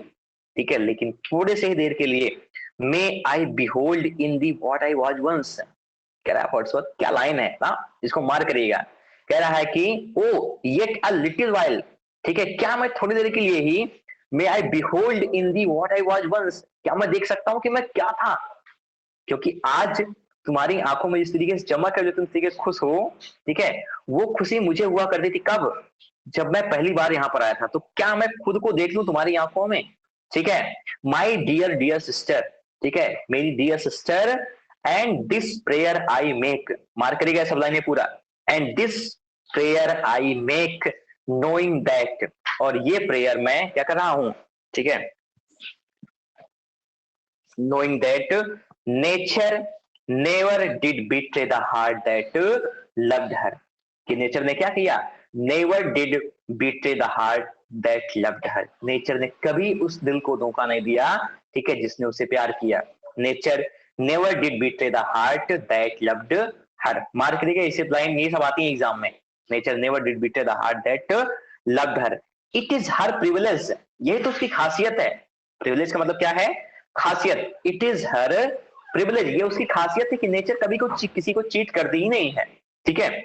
ठीक है, लेकिन थोड़े से ही देर के लिए, may I behold in thee what I was once. कह रहा है वर्ड्सवर्थ, क्या लाइन है ना, इसको मार करिएगा। कह रहा है कि oh yet a little while, ठीक है, क्या मैं थोड़ी देर के लिए ही, may I behold in thee what I was once, क्या मैं देख सकता हूं कि मैं क्या था। क्योंकि आज तुम्हारी आंखों में जिस तरीके से चमक है, जो तुम तरीके से खुश हो, ठीक है, वो खुशी मुझे हुआ करती थी कब, जब मैं पहली बार यहाँ पर आया था। तो क्या मैं खुद को देख लूं तुम्हारी आंखों में? ठीक है, माई डियर डियर सिस्टर, ठीक है, मेरी dear sister, and this prayer I make, mark करिएगा सब लाइनें पूरा, and this prayer I make knowing that, और ये प्रेयर मैं क्या कर रहा हूं, ठीक है, knowing that nature never did betray the heart that loved her, कि नेचर ने क्या किया, never did betray the heart that loved her, nature ने कभी उस दिल को धोखा नहीं दिया, ठीक है, जिसने उसे प्यार किया। Nature never did betray the heart that loved her. Mark करिएगा, इसे लाइन ये सब आती है एग्जाम में। Nature never did betray the heart that loved her, it is her privilege, ये तो उसकी खासियत है। प्रिविलेज का मतलब क्या है? खासियत। इट इज हर प्रिविलेज, ये उसकी खासियत है कि नेचर कभी को किसी को चीट करती ही नहीं है, ठीक है।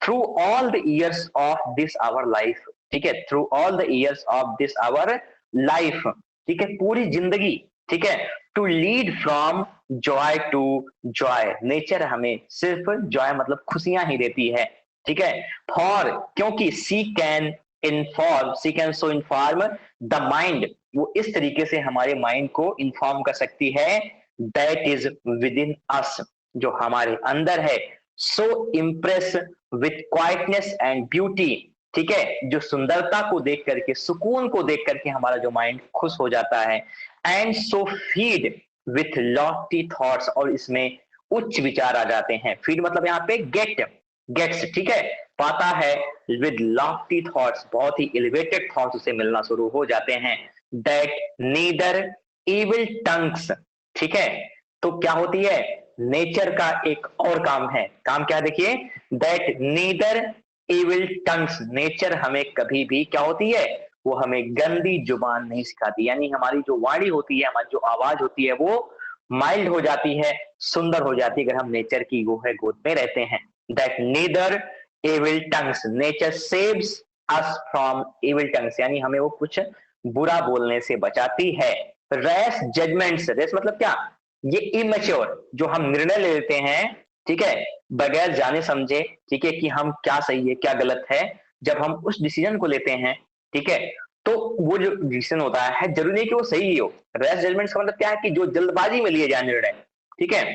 Through all the years of this our life, ठीक है, through all the years of this our life, ठीक है, पूरी जिंदगी, ठीक है, to lead from joy to joy, nature हमें सिर्फ जॉय मतलब खुशियां ही देती है, ठीक है। फॉर, क्योंकि she can inform, she can so inform the mind, वो इस तरीके से हमारे माइंड को इन्फॉर्म कर सकती है, दैट इज विद इन अस, जो हमारे अंदर है, so impress with quietness and beauty, ठीक है, जो सुंदरता को देख करके, सुकून को देख करके हमारा जो माइंड खुश हो जाता है, and so feed with Lofty thoughts, और इसमें उच्च विचार आ जाते हैं। फीड मतलब यहाँ पे गेट, गेट्स, ठीक है, पाता है, विद लॉफ्टी थॉट्स, बहुत ही एलिवेटेड थॉट्स उसे मिलना शुरू हो जाते हैं, दैट नीदर इविल टंग्स, ठीक है। तो क्या होती है? नेचर का एक और काम है, काम क्या देखिए, that neither evil tongues, nature हमें कभी भी क्या होती है, वो हमें गंदी जुबान नहीं सिखाती, यानी हमारी जो वाणी होती है, हमारी जो आवाज होती है, वो माइल्ड हो जाती है, सुंदर हो जाती है, अगर हम नेचर की वो है गोद में रहते हैं। That neither evil tongues, nature saves us from evil tongues, यानी हमें वो कुछ बुरा बोलने से बचाती है। रैश जजमेंट्स, रैश मतलब क्या, ये इमेच्योर, जो हम निर्णय ले लेते हैं, ठीक है, बगैर जाने समझे, ठीक है, कि हम क्या सही है क्या गलत है, जब हम उस डिसीजन को लेते हैं, ठीक है, तो वो जो डिसीजन होता है जरूरी नहीं कि वो सही ही हो। रैश जजमेंट्स का मतलब क्या है कि जो जल्दबाजी में लिए जाए निर्णय, ठीक है,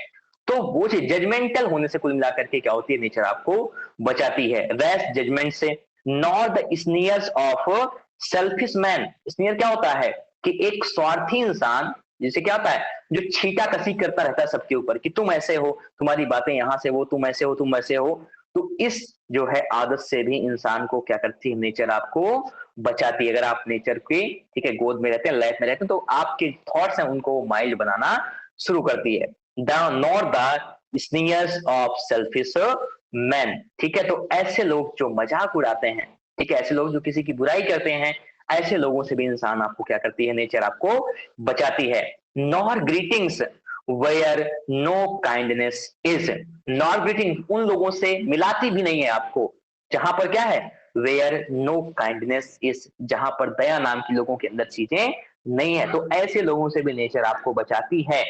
तो वो चीज जजमेंटल होने से कुल मिलाकर के क्या होती है, नेचर आपको बचाती है रैश जजमेंट से। Not the sneers of selfish man, sneer क्या होता है कि एक स्वार्थी इंसान, जिसे क्या होता है, जो छीटा कसी करता रहता है सबके ऊपर कि तुम ऐसे हो, तुम्हारी बातें यहां से वो, तुम ऐसे हो, तुम ऐसे हो, तो इस जो है आदत से भी इंसान को क्या करती है, नेचर आपको बचाती है। अगर आप नेचर के, ठीक है, गोद में रहते हैं, लाइफ में रहते हैं, तो आपके थॉट्स हैं उनको माइल्ड बनाना शुरू करती है। Not the sneers of selfish man, ठीक है, तो ऐसे लोग जो मजाक उड़ाते हैं, ठीक है, ऐसे लोग जो किसी की बुराई करते हैं, ऐसे लोगों से भी इंसान आपको क्या करती है, नेचर आपको बचाती है। Nor greetings where no kindness is, nor greeting उन लोगों से मिलाती भी नहीं है आपको जहां पर क्या है, वेयर नो काइंडनेस इज, जहां पर दया नाम की लोगों के अंदर चीजें नहीं है, तो ऐसे लोगों से भी नेचर आपको बचाती है।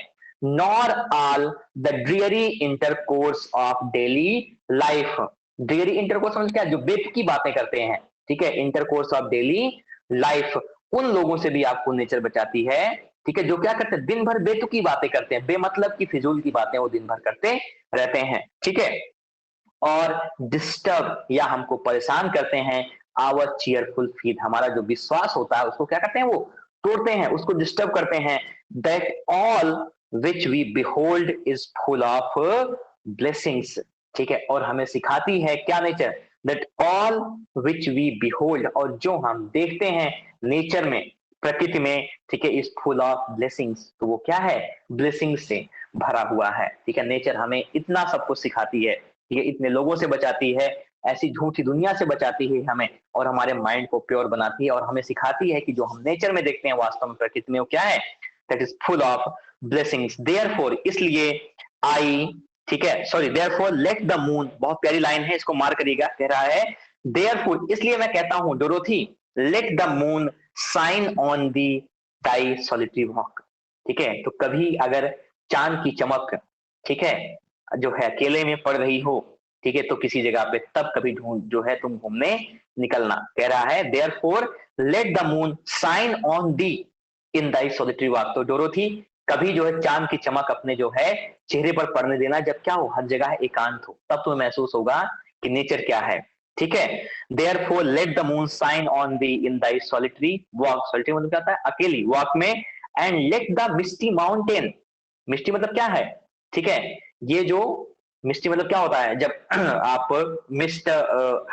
Nor all the dreary intercourse of daily life, dreary intercourse मतलब क्या, जो बेतुकी बातें करते हैं, ठीक है, इंटरकोर्स ऑफ डेली लाइफ, उन लोगों से भी आपको नेचर बचाती है, ठीक है, जो क्या करते हैं, दिन भर बेतुकी बातें करते हैं, बेमतलब की फिजूल की बातें वो दिन भर करते रहते हैं, ठीक है, और डिस्टर्ब या हमको परेशान करते हैं आवर चीयरफुल फीड, हमारा जो विश्वास होता है उसको क्या करते हैं, वो तोड़ते हैं, उसको डिस्टर्ब करते हैं। That all which we behold is full of blessings, ठीक है, और हमें सिखाती है क्या nature, that all which we behold, और जो हम देखते हैं नेचर में, प्रकृति में, ठीक है, इज फुल ऑफ ब्लेसिंग्स, तो वो क्या है, ब्लेसिंग्स से भरा हुआ है, ठीक है, नेचर हमें इतना सब कुछ सिखाती है, ठीक है, इतने लोगों से बचाती है, ऐसी झूठी दुनिया से बचाती है हमें, और हमारे माइंड को प्योर बनाती है, और हमें सिखाती है कि जो हम नेचर में देखते हैं वास्तव में प्रकृति में वो क्या है, that is full of blessings. Therefore, इसलिए, आई, ठीक है, sorry, therefore let the moon, बहुत प्यारी लाइन है, इसको मार करिएगा, कह रहा है देयरफॉर, इसलिए मैं कहता हूं Dorothy, let the moon shine on thee thy solitary walk, ठीक है, तो कभी अगर चांद की चमक, ठीक है, जो है अकेले में पड़ रही हो, ठीक है, तो किसी जगह पे तब कभी ढूंढ जो है तुम घूमने निकलना, कह रहा है therefore let the moon shine on thee in thy solitary walk, तो डोरोथी कभी जो है चांद की चमक अपने जो है चेहरे पर पड़ने देना, जब क्या हो, हर जगह एकांत हो, तब तुम्हें महसूस होगा कि नेचर क्या है, ठीक है। Therefore let the moon shine on thee in thy solitary walk, solitary मतलब क्या होता है, अकेली वॉक में, and let the misty mountain, misty मतलब क्या है, ठीक है, ये जो मिस्टी मतलब क्या होता है, जब आप मिस्ट,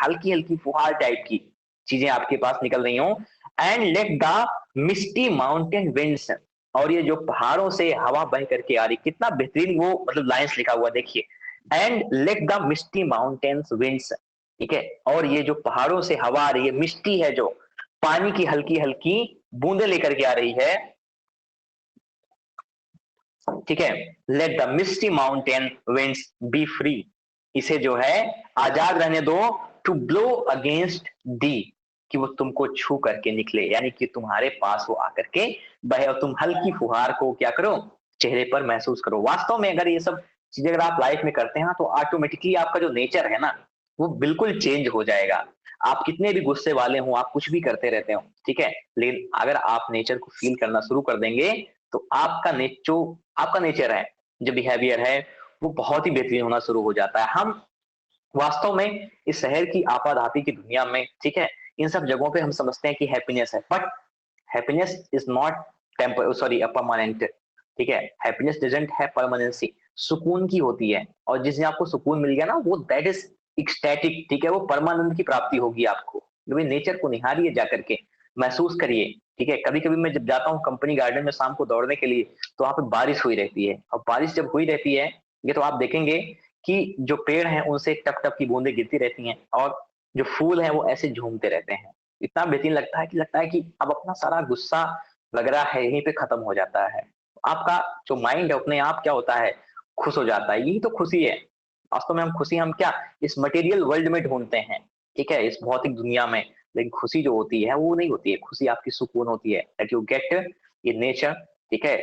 हल्की हल्की फुहार टाइप की चीजें आपके पास निकल रही हो, and let the misty mountain winds, और ये जो पहाड़ों से हवा बह करके आ रही, कितना बेहतरीन वो मतलब लाइंस लिखा हुआ देखिए, and let the misty mountains winds, ठीक है, और ये जो पहाड़ों से हवा आ रही है, मिस्टी है, जो पानी की हल्की हल्की बूंदे लेकर के आ रही है, ठीक है, let the misty mountain winds be free, इसे जो है आजाद रहने दो, टू ब्लो अगेंस्ट दी, कि वो तुमको छू करके निकले, यानी कि तुम्हारे पास वो आकर के बहे और तुम हल्की फुहार को क्या करो, चेहरे पर महसूस करो। वास्तव में अगर ये सब चीजें अगर आप लाइफ में करते हैं तो ऑटोमेटिकली आपका जो नेचर है ना, वो बिल्कुल चेंज हो जाएगा। आप कितने भी गुस्से वाले हो, आप कुछ भी करते रहते हो, ठीक है, लेकिन अगर आप नेचर को फील करना शुरू कर देंगे तो आपका नेचर है, जो बिहेवियर है, वो बहुत ही बेहतरीन होना शुरू हो जाता है। हम वास्तव में इस शहर की आपाधापी की दुनिया में, ठीक है, इन सब जगहों पे हम समझते हैं कि हैप्पीनेस है, but happiness is not temper sorry permanent, ठीक है, हैप्पीनेस डजंट है परमानेंसी, सुकून की होती है, और जिस दिन आपको सुकून मिल गया ना, वो दैट इज एक्सटैटिक, ठीक है, वो परमानंद की प्राप्ति होगी आपको। कभी नेचर को निहारिए जाकर के, महसूस करिए, ठीक है। कभी कभी मैं जब जाता हूँ कंपनी गार्डन में शाम को दौड़ने के लिए, तो वहां पे बारिश हुई रहती है, और बारिश जब हुई रहती है, ये तो आप देखेंगे कि जो पेड़ हैं उनसे टप टप की बूंदें गिरती रहती हैं, और जो फूल हैं वो ऐसे झूमते रहते हैं। इतना बेहतरीन लगता है कि अब अपना सारा गुस्सा वगैरह है यहीं पे खत्म हो जाता है। आपका जो माइंड है अपने आप क्या होता है, खुश हो जाता है। यही तो खुशी है। वास्तव में हम क्या इस मटेरियल वर्ल्ड में ढूंढते हैं, ठीक है, इस भौतिक दुनिया में, लेकिन खुशी जो होती है वो नहीं होती है। खुशी आपकी सुकून होती है, that you get in nature, ठीक है,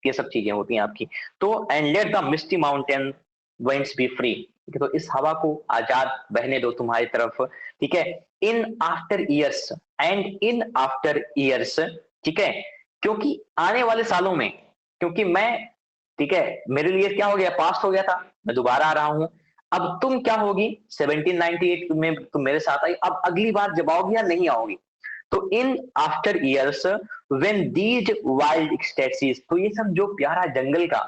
ये सब चीजें होती हैं आपकी। तो and let the misty mountain winds be free, ठीक है, तो इस हवा को आजाद बहने दो तुम्हारी तरफ, ठीक है, in after years, and in after years, ठीक है, क्योंकि आने वाले सालों में, क्योंकि मैं, ठीक है, मेरे लिए क्या हो गया, पास्ट हो गया था, मैं दोबारा आ रहा हूं। अब तुम क्या होगी, 1798 में तुम मेरे साथ आई, अब अगली बार जब आओगी या नहीं आओगी। तो in after years when these wild ecstasies, तो ये सब जो प्यारा जंगल का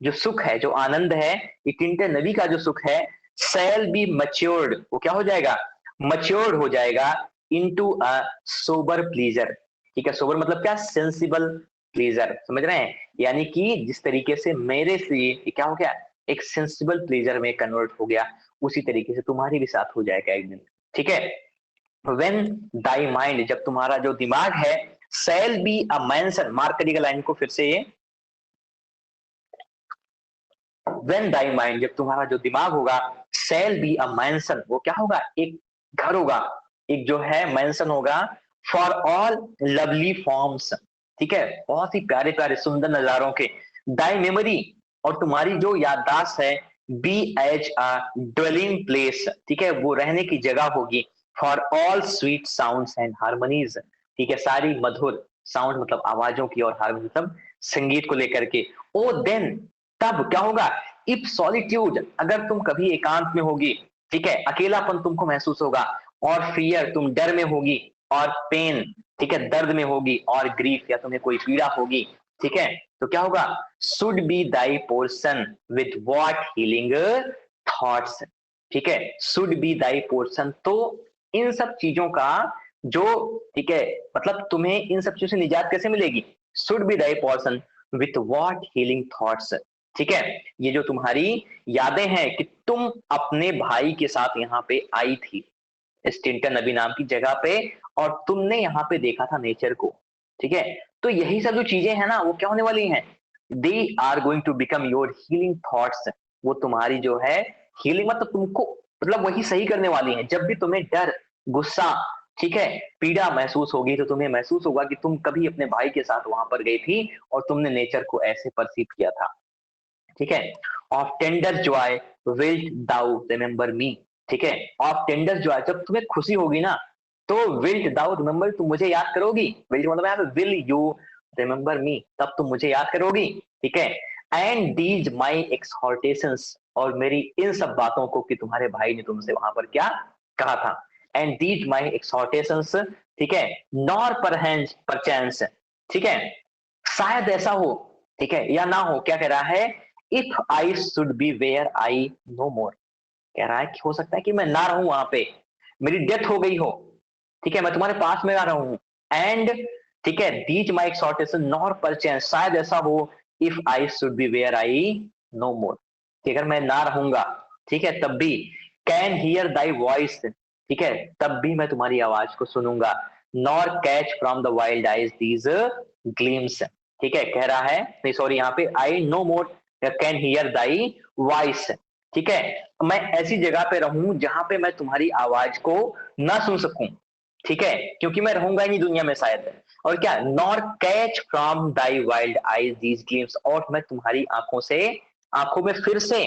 जो सुख है, जो आनंद है, ये टिंटे नदी का जो सुख है, शैल बी मच्योर्ड, वो क्या हो जाएगा, मच्योर्ड हो जाएगा, इनटू अ सोबर प्लीजर, ठीक है, सोबर मतलब क्या, सेंसिबल प्लीजर, समझ रहे हैं, यानी कि जिस तरीके से मेरे से ये क्या हो गया, एक सेंसिबल प्लीजर में कन्वर्ट हो गया, उसी तरीके से तुम्हारे भी साथ हो जाएगा एक दिन, ठीक है। व्हेन दाई माइंड, जब तुम्हारा जो दिमाग है, सेल बी अ मैंसन, मार्क करिएगा लाइन को फिर से ये, व्हेन दाई माइंड, जब तुम्हारा जो दिमाग होगा, सेल बी अ मैंसन, वो क्या होगा, एक घर होगा, एक जो है मैंसन होगा, फॉर ऑल लवली फॉर्म्स, ठीक है, बहुत ही प्यारे प्यारे सुंदर नजारों के, दाई मेमोरी, और तुम्हारी जो याददाश्त है, be as a dwelling place, ठीक है, वो रहने की जगह होगी, for all sweet sounds and harmonies, ठीक है, सारी मधुर साउंड मतलब आवाजों की, और हारमोनी मतलब संगीत को लेकर के। ओ देन, तब क्या होगा, इफ सॉलिट्यूड, अगर तुम कभी एकांत में होगी, ठीक है, अकेलापन तुमको महसूस होगा, और फियर, तुम डर में होगी, और पेन, ठीक है, दर्द में होगी, और ग्रीफ, या तुम्हें कोई पीड़ा होगी, ठीक है, तो क्या होगा, should be Dai portion with what healing thoughts, ठीक है, शुड बी दाई पोर्शन, तो इन सब चीजों का जो, ठीक है, मतलब तुम्हें इन सब चीजों से निजात कैसे मिलेगी, should be Dai portion with what healing thoughts, ठीक है, ये जो तुम्हारी यादें हैं कि तुम अपने भाई के साथ यहाँ पे आई थी, स्टिंटन नबी नाम की जगह पे, और तुमने यहाँ पे देखा था नेचर को, ठीक है, तो यही सब जो चीजें हैं ना, वो क्या होने वाली हैं, they are going to become your healing thoughts, वो तुम्हारी जो है हीलिंग मतलब तुमको मतलब वही सही करने वाली हैं। जब भी तुम्हें डर, गुस्सा, ठीक है, पीड़ा महसूस होगी, तो तुम्हें महसूस होगा कि तुम कभी अपने भाई के साथ वहां पर गई थी, और तुमने नेचर को ऐसे परसीव किया था, ठीक है, of tender joy wilt thou remember me, ठीक है, ऑफ टेंडर जॉय, जब तुम्हें खुशी होगी ना, तो विल्ट दाउ रिमेंबर, तुम मुझे याद करोगी, विल्ट मतलब यहाँ पे विल यू रिमेंबर मी, तब तुम मुझे याद करोगी, ठीक है, एंड दीज माई एक्सहॉर्टेशंस, और मेरी इन सब बातों को कि तुम्हारे भाई ने तुमसे वहां पर क्या कहा था, एंड दीज माई एक्सहॉर्टेशंस, ठीक है, नॉर परचैंस, ठीक है, शायद ऐसा हो, ठीक है, या ना हो, क्या कह रहा है, if I should be where I no more, कह रहा है कि हो सकता है कि मैं ना रहूं वहां पे, मेरी डेथ हो गई हो, ठीक है, मैं तुम्हारे पास में आ रहा हूं, एंड ठीक है, दीज माई एक्सहॉर्टेशन नॉर परचेंस, शायद ऐसा हो, if I should be where I no more, कि अगर मैं ना रहूंगा, ठीक है, तब भी, कैन हियर दाई वॉइस, ठीक है, तब भी मैं तुम्हारी आवाज को सुनूंगा, nor catch from the wild eyes these gleams, ठीक है, कह रहा है, नहीं सॉरी, यहाँ पे आई no more can hear thy voice, ठीक है, मैं ऐसी जगह पे रहूं जहां पे मैं तुम्हारी आवाज को ना सुन सकूं, ठीक है, क्योंकि मैं रहूंगा ही नहीं दुनिया में शायद, और क्या, nor catch from thy wild eyes these glimpse, और मैं तुम्हारी आंखों में फिर से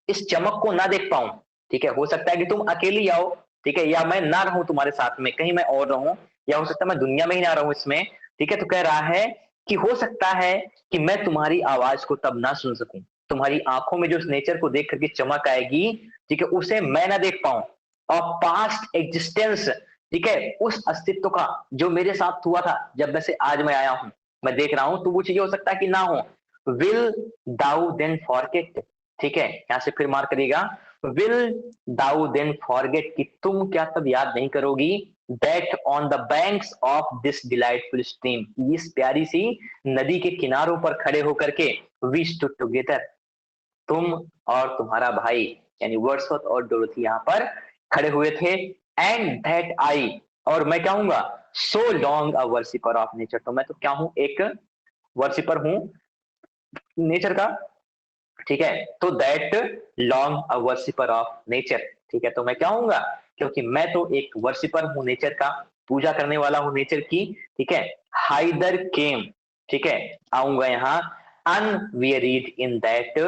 इस चमक को ना देख पाऊं, ठीक है, हो सकता है कि तुम अकेली आओ, ठीक है, या मैं ना रहूं तुम्हारे साथ में, कहीं मैं और रहूं, या हो सकता है मैं दुनिया में ही ना रहूं इसमें, ठीक है, तो कह रहा है कि हो सकता है कि मैं तुम्हारी आवाज को तब ना सुन सकूं, तुम्हारी आंखों में जो इस नेचर को देख करके चमक आएगी, ठीक है, उसे मैं ना देख पाऊं, और पास्ट एग्जिस्टेंस, ठीक है, उस अस्तित्व का जो मेरे साथ हुआ था जब मैं से आज मैं आया हूं, मैं देख रहा हूं, तो वो चीजें हो सकता है कि ना हो, विल दाउ देन फॉरगेट, ठीक है, यहां से फिर मार करिएगा, विल दाउ देन फॉरगेट, कि तुम क्या तब याद नहीं करोगी, that on the banks of this delightful stream, इस प्यारी सी नदी के किनारों पर खड़े होकर के, वी स्टूड टुगेदर, तुम और तुम्हारा भाई, यानी वर्ड्सवर्थ और डोरोथी यहाँ पर खड़े हुए थे, एंड दैट आई, और मैं क्या हूंगा, so long a worshipper of nature, तो मैं तो क्या हूं, एक वर्शिपर हूं नेचर का, ठीक है, तो that long a worshipper of nature, ठीक है, तो मैं क्या हूंगा, क्योंकि मैं तो एक वर्शिपर हूं नेचर का, पूजा करने वाला हूं नेचर की, ठीक है, हाइदर केम, ठीक है, आऊंगा यहाँ, अनवेरिड इन दैट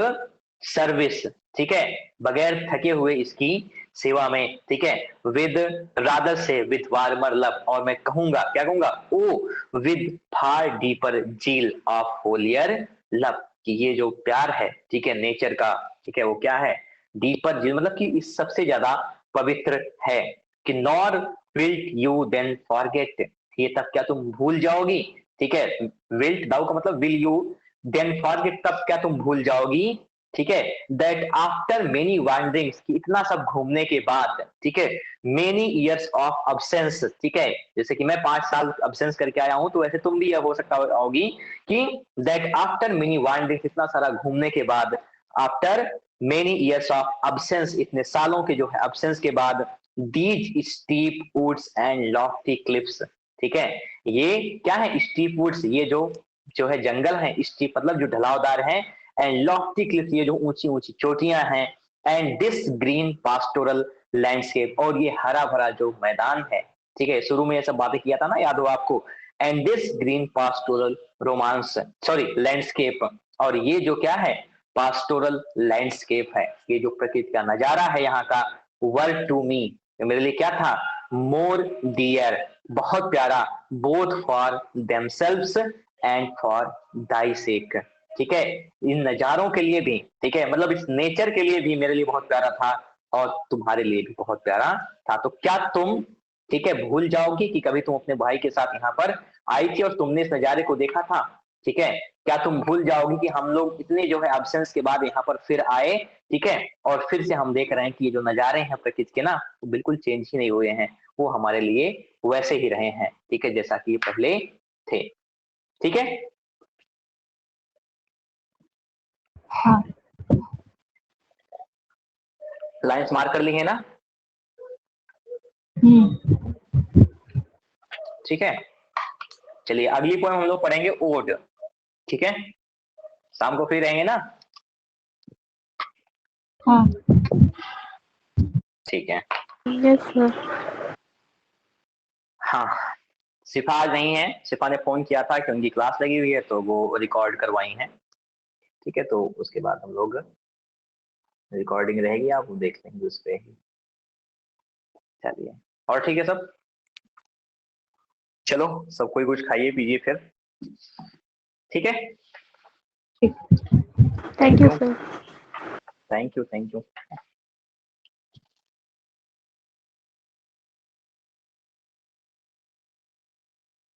सर्विस, ठीक है, बगैर थके हुए इसकी सेवा में, ठीक है, विद रादर से विद वार्मर लव, और मैं कहूंगा, क्या कहूंगा, oh with far deeper zeal of holier love, कि ये जो प्यार है, ठीक है, नेचर का, ठीक है, वो क्या है, डीपर जील, मतलब कि इस सबसे ज्यादा पवित्र है, कि nor wilt you then forget, ये तब क्या तुम भूल जाओगी, ठीक है, विल्ट दाउ का मतलब विल यू, देन फॉरगेट तब क्या तुम भूल जाओगी, ठीक है, दैट आफ्टर मेनी वांडरिंग्स, कि इतना सब घूमने के बाद, ठीक है, मेनी ईयर्स ऑफ अब्सेंस, ठीक है, जैसे कि मैं 5 साल अब्सेंस करके आया हूं, तो ऐसे तुम भी अब हो सकता होगी कि दैट आफ्टर मेनी वांडरिंग्स, इतना सारा घूमने के बाद, after many years of absence, इतने सालों के जो है अब्सेंस के बाद, these steep woods and lofty cliffs, ठीक है, ये क्या है, स्टीप वुड्स, ये जो जो है जंगल है, स्टीप मतलब जो ढलावदार है, एंड लॉफ्टी क्लिफ्स, ये जो ऊंची ऊंची चोटियां हैं, and this green pastoral landscape, और ये हरा भरा जो मैदान है, ठीक है, शुरू में ये सब बातें किया था ना, याद हो आपको, and this green pastoral romance, sorry landscape, और ये जो क्या है, पास्टोरल लैंडस्केप है, ये जो प्रकृति का नजारा है यहाँ का, वर्ल्ड टू मी, मेरे लिए क्या था, मोर डियर, बहुत प्यारा, both for themselves and for thy sake, ठीक है, इन नजारों के लिए भी, ठीक है, मतलब इस नेचर के लिए भी मेरे लिए बहुत प्यारा था, और तुम्हारे लिए भी बहुत प्यारा था, तो क्या तुम, ठीक है, भूल जाओगी कि कभी तुम अपने भाई के साथ यहाँ पर आई थी और तुमने इस नजारे को देखा था, ठीक है, क्या तुम भूल जाओगी कि हम लोग इतने जो है एब्सेंस के बाद यहाँ पर फिर आए, ठीक है, और फिर से हम देख रहे हैं कि ये जो नजारे हैं प्रकृति के ना, वो बिल्कुल चेंज ही नहीं हुए हैं, वो हमारे लिए वैसे ही रहे हैं, ठीक है, जैसा कि ये पहले थे, ठीक है, हाँ। लाइंस मार्क कर ली है ना, ठीक है, चलिए अगली पोएम हम लोग पढ़ेंगे ओड, ठीक है, शाम को फ्री रहेंगे ना, हाँ। ठीक है, यस सर। हाँ, शिफा आज नहीं है, शिफा ने फोन किया था कि उनकी क्लास लगी हुई है तो वो रिकॉर्ड करवाई है, ठीक है, तो उसके बाद हम लोग रिकॉर्डिंग रहेगी, आप वो देख लेंगे उस पे ही, चलिए, और ठीक है सब, चलो सब कोई कुछ खाइए पीजिए फिर, ठीक है, ठीक। Thank you sir. Thank you